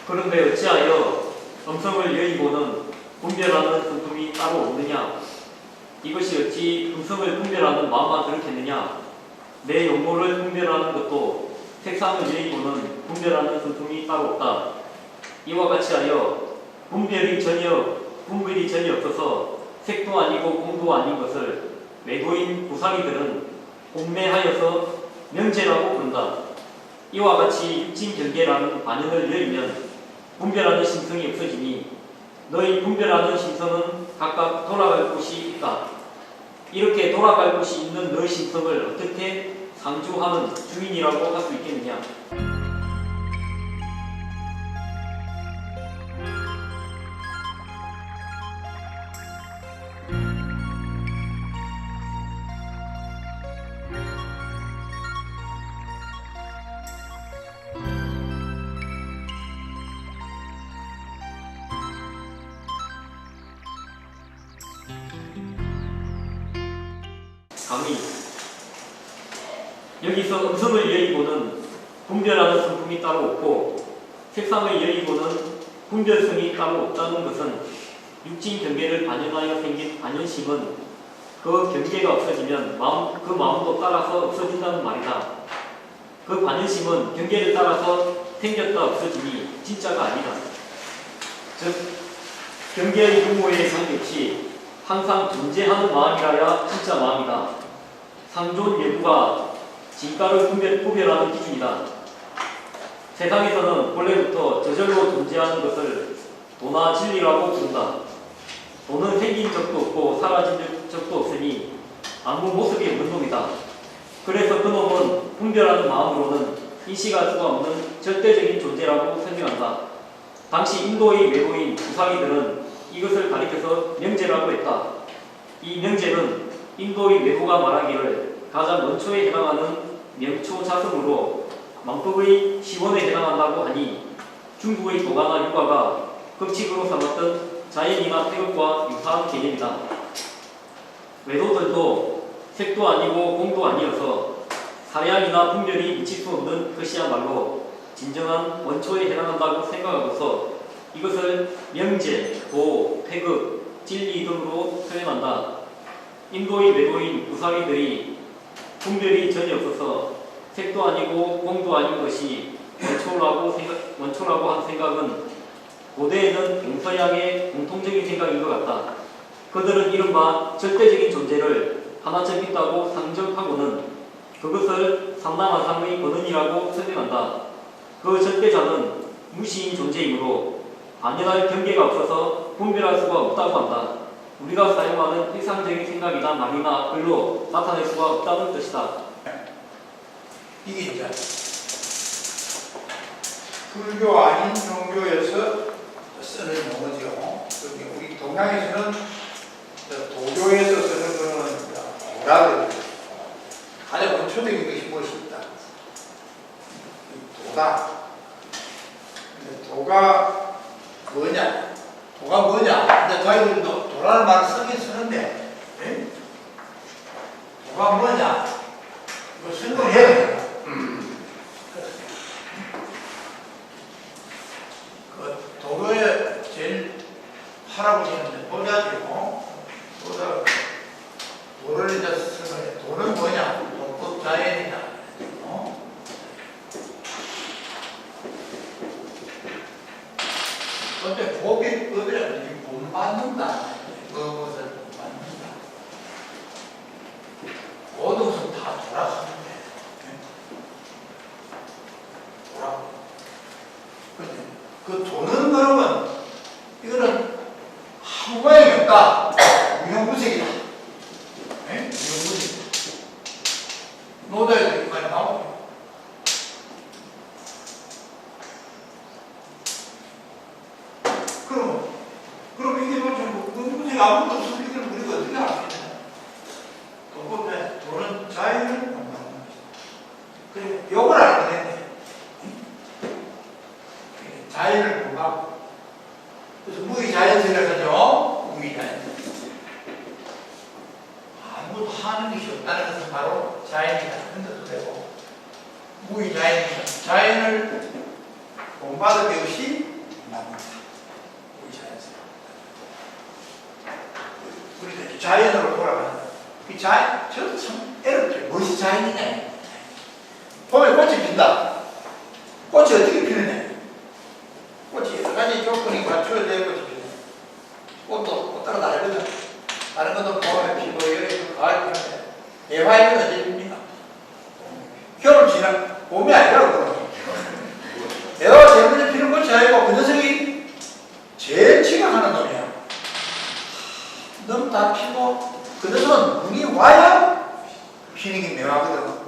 그런데 어찌하여 음성을 여의고는 분별하는 성품이 따로 없느냐? 이것이 어찌 음성을 분별하는 마음만 그렇겠느냐? 내 용모를 분별하는 것도 색상을 여의고는 분별하는 성품이 따로 없다. 이와 같이 하여 분별이 전혀 없어서 색도 아니고 공도 아닌 것을 외도인 구상이들은 혼매하여서 명제라고 부른다. 이와 같이 육진 경계라는 반연을 여의면 분별하는 심성이 없어지니 너희 분별하는 심성은 각각 돌아갈 곳이 있다. 이렇게 돌아갈 곳이 있는 너희 심성을 어떻게 상주하는 주인이라고 할 수 있겠느냐? 강의. 여기서 음성을 여의고는 분별하는 성품이 따로 없고 색상을 여의고는 분별성이 따로 없다는 것은 육진 경계를 반영하여 생긴 반연심은 그 경계가 없어지면 그 마음도 따라서 없어진다는 말이다. 그 반연심은 경계를 따라서 생겼다 없어지니 진짜가 아니다. 즉 경계의 유무에 상관없이 항상 존재하는 마음이라야 진짜 마음이다. 상존 예부가 진가를 구별하는 기준이다. 세상에서는 본래부터 저절로 존재하는 것을 도나 진리라고 부른다. 도는 생긴 적도 없고 사라진 적도 없으니 아무 모습이 없는 놈이다. 그래서 그놈은 분별하는 마음으로는 인식할 수가 없는 절대적인 존재라고 설명한다. 당시 인도의 외도인 구사기들은 이것을 가리켜서 명제라고 했다. 이 명제는 인도의 외도가 말하기를 가장 원초에 해당하는 명초자성으로 만법의 시원에 해당한다고 하니 중국의 도가나 유가가 급칙으로 삼았던 자연이나 태극과 유사한 개념이다. 외도들도 색도 아니고 공도 아니어서 사량이나 분별이 미칠 수 없는 것이야말로 진정한 원초에 해당한다고 생각하고서 이것을 명제, 도, 태극, 진리 등으로 표현한다. 인도의 외도인 구사리들이 분별이 전혀 없어서 색도 아니고 공도 아닌 것이 원초라고 한 생각은 고대에는 동서양의 공통적인 생각인 것 같다. 그들은 이른바 절대적인 존재를 하나쯤 있다고 상정하고는 그것을 삼남아상의 본원이라고 설명한다. 그 절대자는 무시인 존재이므로 반연할 경계가 없어서 분별할 수가 없다고 한다. 우리가 사용하는 일상적인 생각이나 말이나 글로 나타낼 수가 없다는 뜻이다. 이게 이제 불교 아닌 종교에서 쓰는 용어죠. 우리 동양에서는 도교에서 쓰는 거는 도라고 가장 원초적인 것이 무엇입니까? 도다. 도가 뭐냐? 도가 뭐냐? 근데 저희들도 도라는 말을 쓰긴 쓰는데, 네? 도가 뭐냐? 이거 설명해야 돼요. 그 도교에 제일 할아버지는 도자지고, 도를 이제 설명해. 도는 뭐냐? 도법자연이다. 근데 법이 어디라든지 못 받는다. 무엇을 못 받는다. 모든 것은 다 돌아가는데. 돌아가고. 근데 그 도는 그러면 이거는 한 모양이 없다. 무형무색이다. 무형무색이다. 노도에도 여기까지 나오고. 그럼 이게 무슨 아무것도 없으면 이걸 우리가 어떻게 하겠냐? 도법에 도는 자연을 공부하는 것이다. 그리고 욕을 알게 됐네. 자연을 공부하고. 그래서 무의자연성이라고 하죠. 무의자연성. 아무것도 하는 것이 없다는 것은 바로 자연이다. 흔들도 되고. 무의자연성. 자연을 공부하는 것이 그러니까 자연으로 돌아가는 이 자연, 저도 참 애롭죠. 무엇이 자연이냐. 봄에 꽃이 핀다. 꽃이 어떻게 피느냐. 꽃이 여러 가지 조건이 갖추어져야 꽃이 피는. 꽃도 꽃 따라 다르거든. 다른 것도 봄에 피고 여름에 가을 피는데 애화이는 언제 핍니까? 겨울 지나 봄이 아니라 그러거든요. 애화가 제일 먼저 피는 꽃이 아니고 그 녀석이 제일 지각하는 놈이야. 너무 다 피고 그 녀석은 눈이 와야 피는 게 매화거든.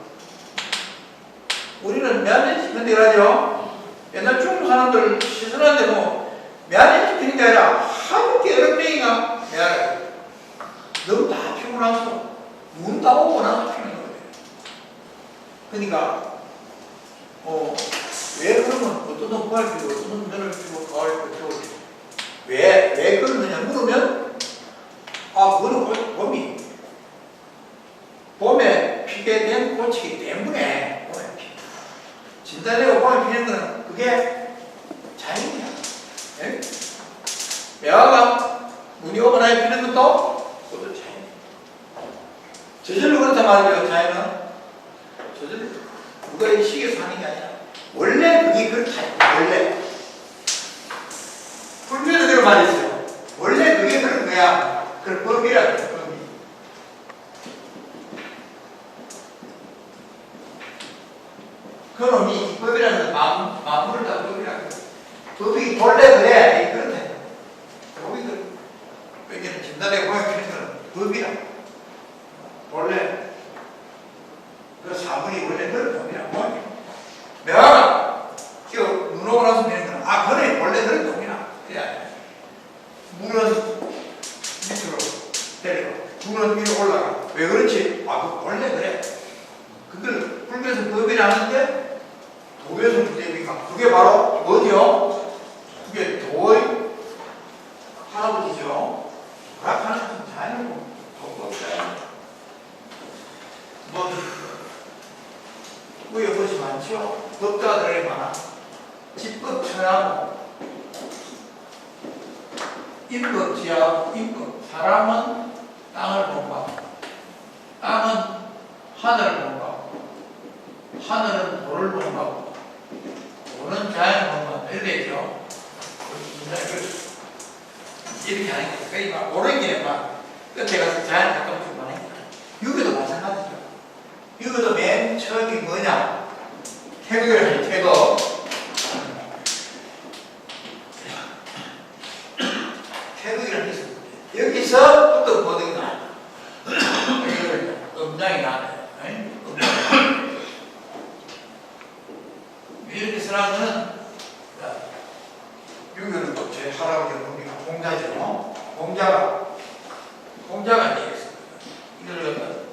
우리는 매화년씩 피는 데 가죠. 옛날 중국 사람들 시선하는데 뭐 매화년씩 피는 게 아니라 하얗게 여러 명이가 매화를 너무 다 피고 나서 눈 다 오고 나서 피는 거예요. 그러니까 왜 그러면 어떤 놈 봄을 피고 어떤 놈 여름을 피고 가을 피고 겨울 피고 왜 그러느냐 물으면 그거는 봄에 피게 된 꽃이기 때문에 봄에 피. 진달래가 봄에 피는 거는 그게 자연이야. 예? 매화가 눈이 오고 나서 피는 것도 그것도 자연이야. 저절로 그렇단 말이에요. 자연은 저절로 누가 이 시기에서 하는 게 아니라 원래 그게 그렇다. 원래 불교에도 그런 말이 있어요. 원래 그게 그런 거야. 그걸 법이라고 해요. 법이. 그놈이 이 법이라는 건 만물을 다 법이라고 해요. 법이 원래 그래. 그렇다. 법이 그래. 왜냐면 진달래 보여 피는 건 법이라고. 원래 그 사물이 원래 그런 법이라고. 매화가 눈 오고 나서 피는 건 그래. 원래 그런 법이라. 그래. 물은 밑으로 내려가. 물은 위로 올라가. 왜 그렇지? 그거 원래 그래. 그걸 불교에서 법이라는데 도에서 문제입니까? 그게 바로 뭐죠? 그게 도의 할아버지죠. 불악하는 것은 자연이고 도법자연. 위에 것이 많죠? 법자들에게 많아. 집법 천하고 인법지하고 인법. 사람은 땅을 본받고 땅은 하늘을 본받고 하늘은 돌을 본받고 돌은 자연을 본받고 이렇게 했죠. 이렇게 하니까 그러니까 오랜 길에 끝에 가서 자연 가까운 해. 유교도 마찬가지죠. 유교도 맨 처음이 뭐냐? 태극을 하니 태극. 태극이라는 게 있어요. 여기서부터 고등이 나와요. 음장이 나와요. 이렇게 쓰라는 유교는 제 할아버지 놈이가 공자죠. 공자가 이제 이걸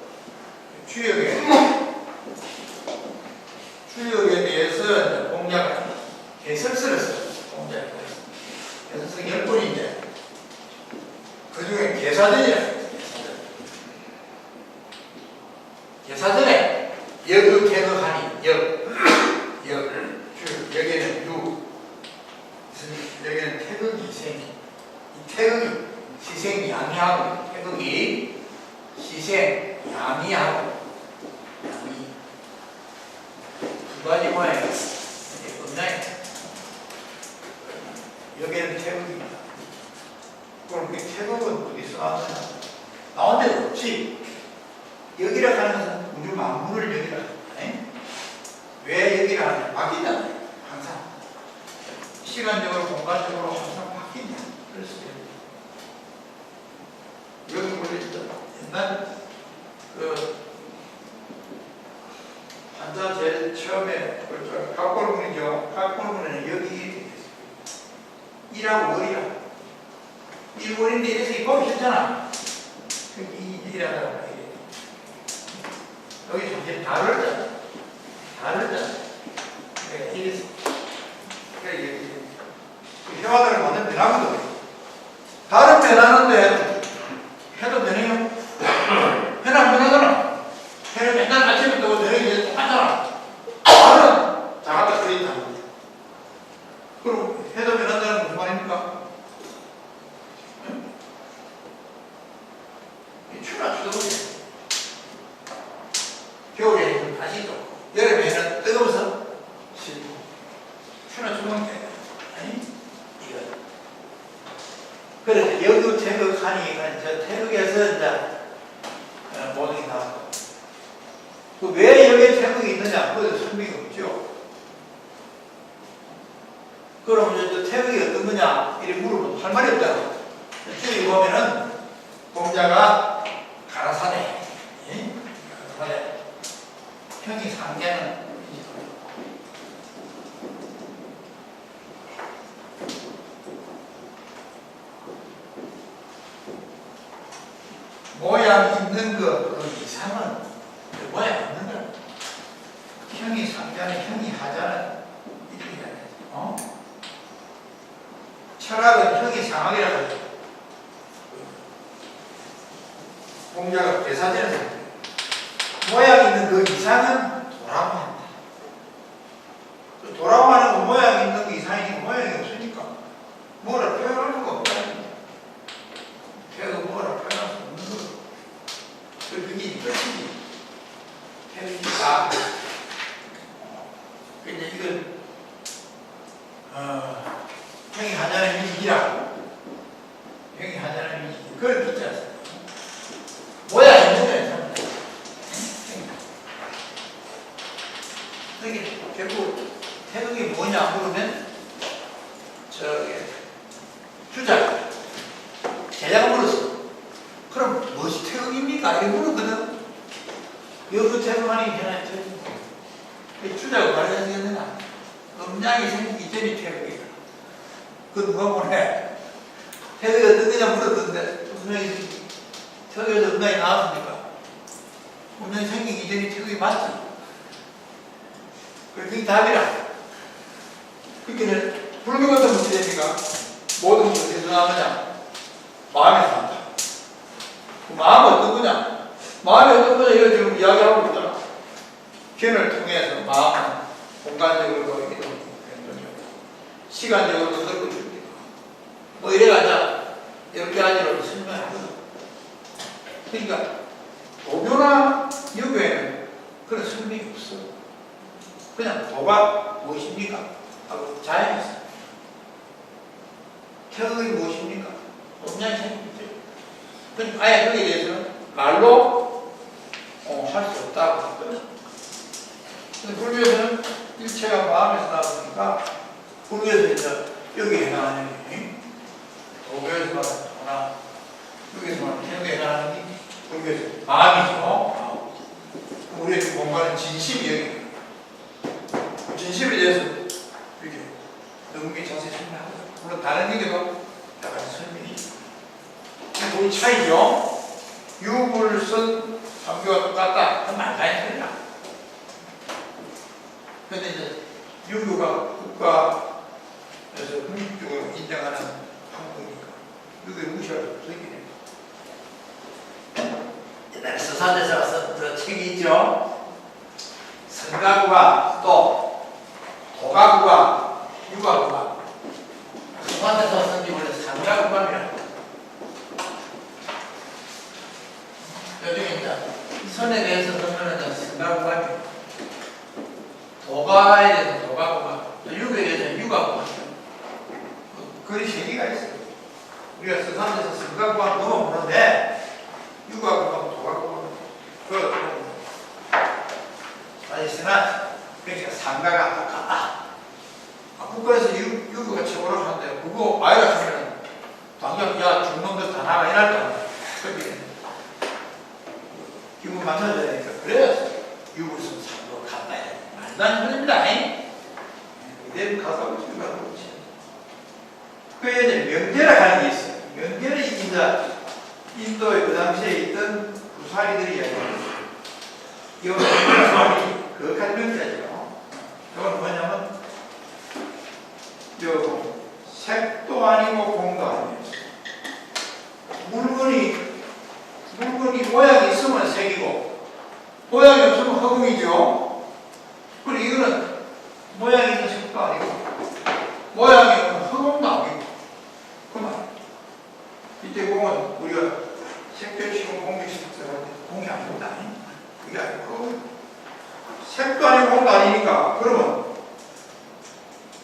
추역에 대해서 공자가 개설서를 써요. 공자에 대해서. 개설서 10권인데 그 중에 개사전이라고 있어요. 개사전에 역을 개극하니 여기에는 여기는 태극이 희생이 이 태극이 희생 양이하고 태극이 희생 양이하고 두 가지 모양이 끝나요. 여기는 태극입니다. 그럼 그 태극은 어디서 나왔느냐? 나온 데가 없지. 여기라 하는 것은 우주 만물을 여기라 하는 왜 여기라 하냐? 바뀐다는 항상 시간적으로 공간적으로 항상 바뀐다. 그래서 여기 보시죠. 옛날 한자 제일 처음에 각골문이죠. 각골문에는 여기 이라고 월이라 일월인데 이래서 이 법이 싫잖아. 이라고 여기 이제 다르잖아. 이래서 해화들을 만든 변화거든. 다른 변하는데 해도 변해요. 해는 안 변하잖아. 해는 맨날 아침부터 변하기 똑같잖아. 다른 자가다 쓰인다. 그럼 해도 변한다는 무슨 말입니까? 추나 추워요. 겨울에는 다시 좋고 여름에는 뜨거워서 싫고 추나 추운 게 아니 이거. 그래서 여기 태극하니까 저 태극에서 이제 모든 게 나왔고 왜 여기에 태극이 있느냐? 그것도 설명이 없죠. 그럼 이제 태극이 어떤 거냐? 이렇게 물어보면 할 말이 없잖아. 여기 보면은 공자가 가라사대, 가라사대. 형이 상계는 모양 있는 그 이상은 그 모양 있는 거. 형이 상계는 형이 하자는 이렇게 해야지. 철학은 형이 상학이라고 하죠. 공자가 대사전에서 모양 있는 그 이상은 도라고 한다. 도라고 하는 거 모양 있는 그 이상이니까 모양이 없으니까 뭐라 표현할 수가 없다. 태도 뭐라 표현할 수 없는 거. 그게 끝이지. 태도니까. 근데 이건 형이 하자는 의식이라고. 형이 하자는 의식. 그걸 믿지 않습니다. 모양 있는 거야. 이게 결국 태극이 뭐냐 물으면 저기 주작 제자가 물었어. 그럼 무엇이 태극입니까? 이렇게 물었거든. 여기서 태극하니 괜찮아요. 주작을 말해야 되겠느냐? 음양이 생기기 전이 태극이야. 그건 누가 보내? 태극이 어떤 거냐 물었던데 음양이 태극에서 음양이 나왔으니까 음양이 생기기 전이 태극이 맞지. 그게 답이라. 그러니까 불교 같은 문제니까 모든 것이 어디서 나오느냐? 마음에서 나온다. 그 마음은 어떤 거냐? 마음이 어떤 거냐? 이거 지금 이야기하고 있잖아. 견을 통해서 마음은 공간적으로 보이기도 하고 시간적으로도 넓고 줄기도 뭐 이래가자 이렇게 하지로 설명하거든. 그러니까 도교나 유교에는 그런 설명이 없어. 그냥 도가 무엇입니까? 하고 자연이었어. 태극이 무엇입니까? 음양이 생기죠. 그러니까 아예 거기에 대해서는 말로 할 수 없다고 했거든. 근데 불교에서는 일체가 마음에서 나오니까 불교에서 이제 여기에 해당하는 게 도교에서 말하는 도나 여기에서 말하는 태극에 해당하는 게 불교에서 마음이죠. 우리의 공간은 진심이 여기. 진심에 대해서 이렇게 너무게 자세히 설명하고 물론 다른 얘기도 약간 설명이 근데 우리 차이죠. 유불 쓴 삼교가 똑같다. 그건 말도 안 되는 소리야. 근데 이제 유교가 국가에서 국립적으로 인정하는 한국이니까 유교를 무시할 수 없으니까 옛날에 서산에서 썼던 책이 있죠. 선가구가 또 도가구가 유가구가 서산에서 쓴 게 원래 상가구감이라고. 요즘에 이제 선에 대해서 설명하는 선가구감이 도가에 대해서 도가구감 유교에 대해서 유가구감 그리 세 개가 있어요. 우리가 서산에서 선가구감 넘어보는데 유가구감 도가구감 그 있으나 그러니까 상가가 똑같다. 국가에서 유교가 최고라고 하는데 그거 아이가 하면 당장 야 죽는 것 다 나가 이럴 거야. 그게 기분 맞춰줘야 되니까 그래야 유교에서 상가가 같다. 말도 안 됩니다. 이대로 가서 지금 가서 그렇지. 그에 이제 명제라 하는 게 있어요. 명제는 이제 인도에 그 당시에 있던 부사리들이 이야기합니다. 이거 명제는 거룩한 명제죠. 이건 뭐냐면 요 색도 아니고 공도 아니에요. 물건이 모양이 있으면 색이고 모양이 없으면 허공이죠. 그리고 이거는 모양이 있는 색도 아니고 모양이 없는 허공도 아니고 그 말. 이때 보면 우리가 색별 시공 공식 아닙니다. 그게 아니고 색도 아니고 공도 아니니까 그러면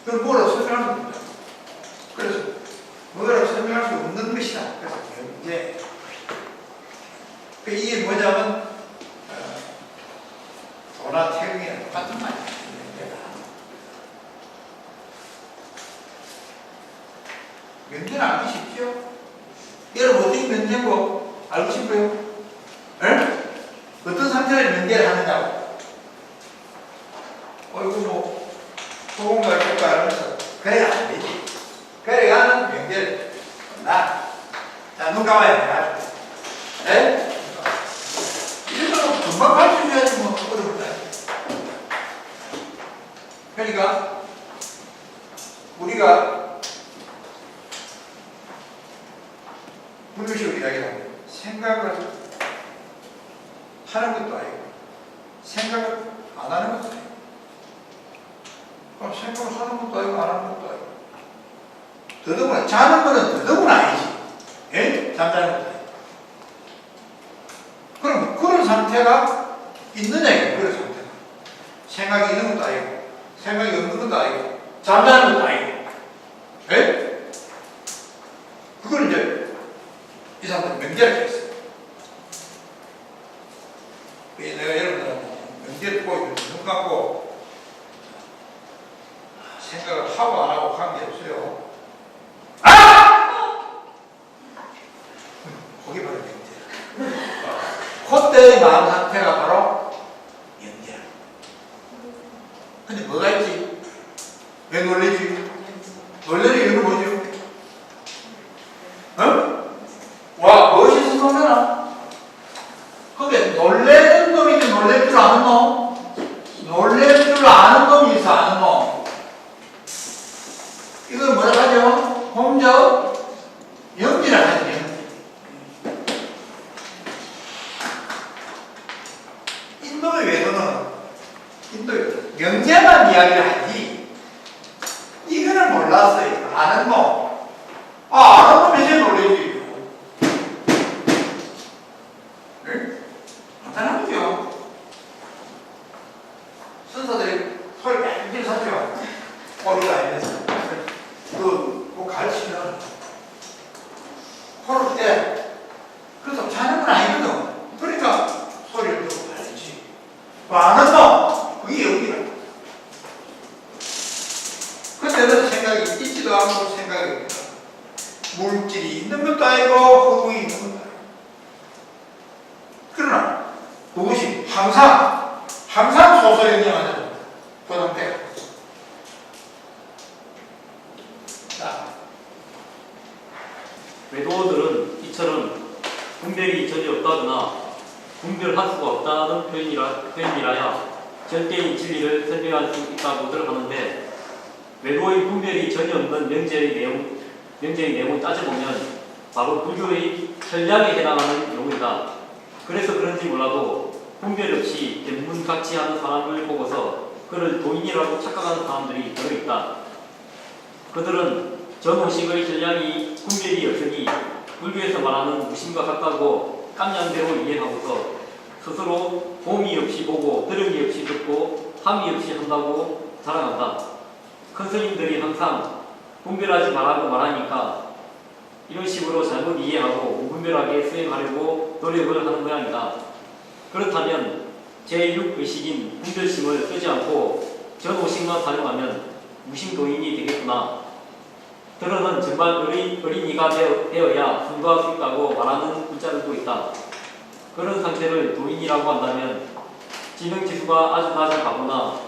그걸 뭐라고 설명할 수 없죠. 그래서 뭐라고 설명할 수 없는 것이다. 그래서 이제 이게 뭐냐면 도나 태극이랑 똑같은 말이에요. 면제는 알기 쉽죠? 여러분 어떻게 면제고 알고 싶어요? 에? 어떤 상태를 면제를 하느냐고. 이거 뭐 소금과 이렇게 하면서 그래야 안 되지. 그래야 하는 면제를 자, 눈 감아야 돼. 네? 이래서 금방 가르쳐줘야지 뭐 어렵다. 그러니까 우리가 불교식으로 이야기하면 생각을 하는 것도 아니고 생각을 안 하는 것도 아니고 생각을 하는 것도 아니고 안 하는 것도 아니고 더더구나 자는 거는 더더구나 아니지. 예? 잠자는 것도 아니고. 그럼 그런 상태가 있느냐 이거 그런 상태가. 생각이 있는 것도 아니고 생각이 없는 것도 아니고 잠자는 것도 아니고. 예? 그걸 이제 이 사람들 명제를 했어요. 내가 여러분들한테 명제를 보여주면 눈 감고 생각을 하고 안 하고 관계없어요. 거기 바로 명제. 그때의 마음 상태가 바로 명제야. 근데 뭐가 있지? 왜 놀래지? 놀래는 이유는 뭐죠? 어? 와, 멋있어 놀래나? 그게 놀래는 놈이지 놀랄 줄 아는 놈? 놀랄 줄 아는 놈이 있어, 아는 놈. 이걸 뭐라 하죠? 홍적 영지라 하죠, 영지. 인도의 외도는 인도의 명제만 이야기를 하지 이거는 몰랐어요. 아는 놈. 아는 놈이 제일 놀라지. 간단하죠. 순서들이 소리 뺑뺑 섰죠. 꼬리가 아니면서 뭐 가르치면 코를 때 그래서 자는 건 아니거든. 그러니까 소리를 듣고 가르치지. 아는 놈 그게 여기라. 그때는 생각이 있지도 않고 생각이 없다. 물질이 있는 것도 아니고 허공이 있는 것도 아니고. 그러나 그것이 항상 소소영령하는 그 상태가. 자, 외도어들은 이처럼 분별이 전혀 없다거나 분별할 수가 없다는 표현이라야 절대의 진리를 설명할 수 있다고들 하는데 외도의 분별이 전혀 없는 명제의 내용을 따져보면 바로 불교의 전략에 해당하는 용어이다. 그래서 그런지 몰라도 분별 없이 견문각지하는 사람을 보고서 그를 도인이라고 착각하는 사람들이 들어있다. 그들은 전호식의 전략이 분별이 없으니 불교에서 말하는 무심과 같다고 깜냥대로 이해하고서 스스로 봄이 없이 보고 들음이 없이 듣고 함이 없이 한다고 자랑한다. 큰 스님들이 항상 분별하지 말라고 말하니까 이런 식으로 잘못 이해하고 무분별하게 수행하려고 노력을 하는 모양이다. 그렇다면 제6의식인 분별심을 쓰지 않고 전오식만 사용하면 무심도인이 되겠구나. 들어는 정말 어린이가 되어야 순도할 수 있다고 말하는 문자들도 있다. 그런 상태를 도인이라고 한다면 지능지수가 아주 낮은 가보나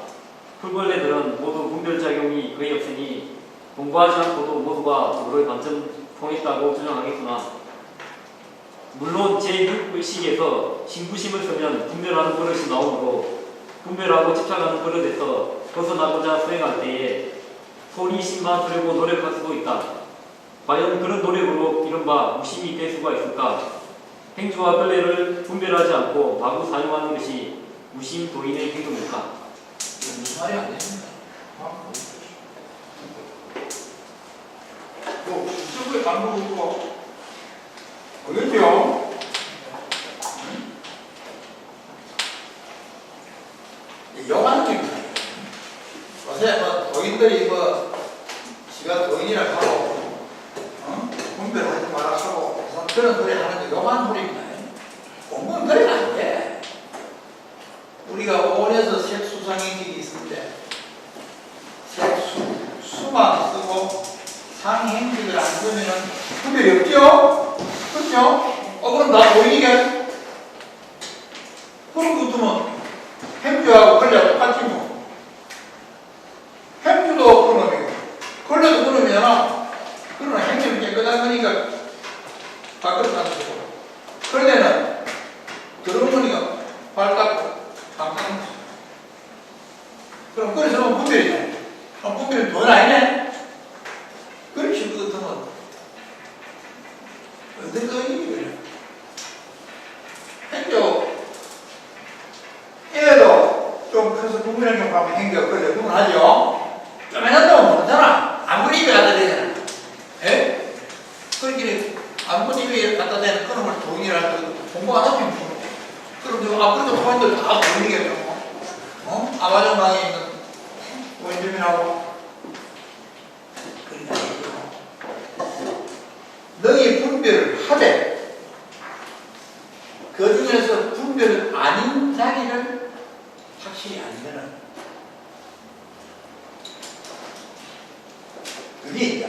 풀벌레들은 모두 분별작용이 거의 없으니 공부하지 않고도 모두가 도로의 반점 통했다고 주장하겠구나. 물론 제6의식에서 신구심을 쓰면 분별하는 버릇이 나오므로 분별하고 집착하는 버릇에서 벗어나고자 수행할 때에 소리심만 쓰려고 노력할 수도 있다. 과연 그런 노력으로 이른바 무심이 될 수가 있을까? 행주와 벌레를 분별하지 않고 마구 사용하는 것이 무심 도인의 행동일까? 무슨 말이 안 됩니다. 뭐 유튜브에 방송 있고 알겠죠? 너희들이 뭐 지가 도인이라 하고 분별하지 마라 하고 그런 소리 하는 게 요만 소리입니다. 공부는 그래야 안 돼. 우리가 5에서 색수상행식이 있는데 수만 쓰고 상행식을 안 쓰면 분별이 없죠? 그렇죠? 그럼 나 도인이게? 그럼 그것도 행주하고 걸려도 똑같지 뭐. 행주도 그놈이고 걸려도 그놈이잖아. 그러나 행주는 깨끗한 거니까 밖으로 놔두고 그럴 때는 들어오니까 발 닦고 안 닦는 거지. 그럼 그래서 분별이잖아. 그럼 분별은 돈 아니네? 그렇지 그것은 어떤 거인이 그래. 행주 애도 좀 커서 분별한 경우 하면 행주가 걸려 구분하죠? 좀 해놨다고 모르잖아. 아무리 입에 갖다 대잖아. 예? 그러기에 아무리 입에 갖다 대는 그놈을 동의를 공부 안 하면 그럼 앞으로도 토인들 다 보이겠죠. 아마존 강에 있는 원주민하고 그러니까 너희 분별을 하되 그 중에서 분별은 아닌 자리를 확실히 알면은 그게 있다.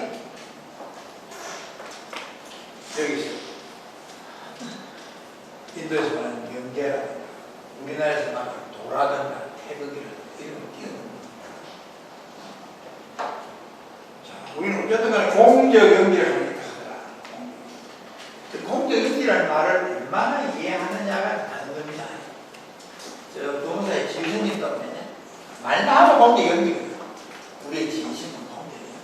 여기 있어. 인도에서 말하는 경계라, 우리나라에서 말하는 도라든가 태극이라 이런 거 끼어넣는 거야. 자, 우리는 어쨌든 간에 공적연기를 하니까 공적연기라는 말을 얼마나 이해하느냐가 다른 겁니다. 저 동사의 지휘선님 때문에 말만 하면 공적연기거든요. 우리의 진심은 공적연기.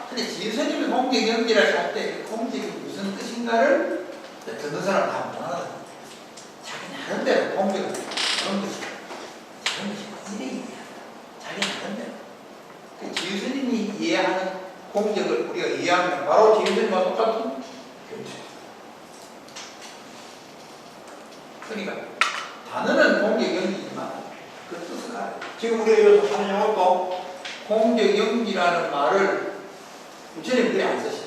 근데 지휘선님이 공적연기를 할 때 공적이 무슨 뜻인가를 듣는 사람은 다 못하거든. 자기 나름대로 공격을 그런 것이 다른 것이 인생이야. 자기 나름대로. 그 지휘스님이 이해하는 공격을 우리가 이해하면 바로 지휘스님과 똑같은 교체. 그러니까 단어는 공격연기지만 그 뜻을 알아요. 지금 우리가 여기서 하는 것도 공격연기라는 말을 부처님 그래 안 쓰시지.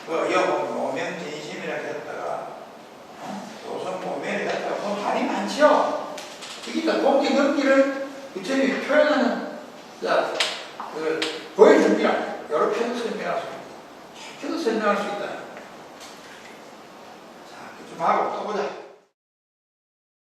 오면 진심이라 했다가 조선 모면이라 했다가 말이 많죠. 그러니까 공격연기를 부처님이 표현하는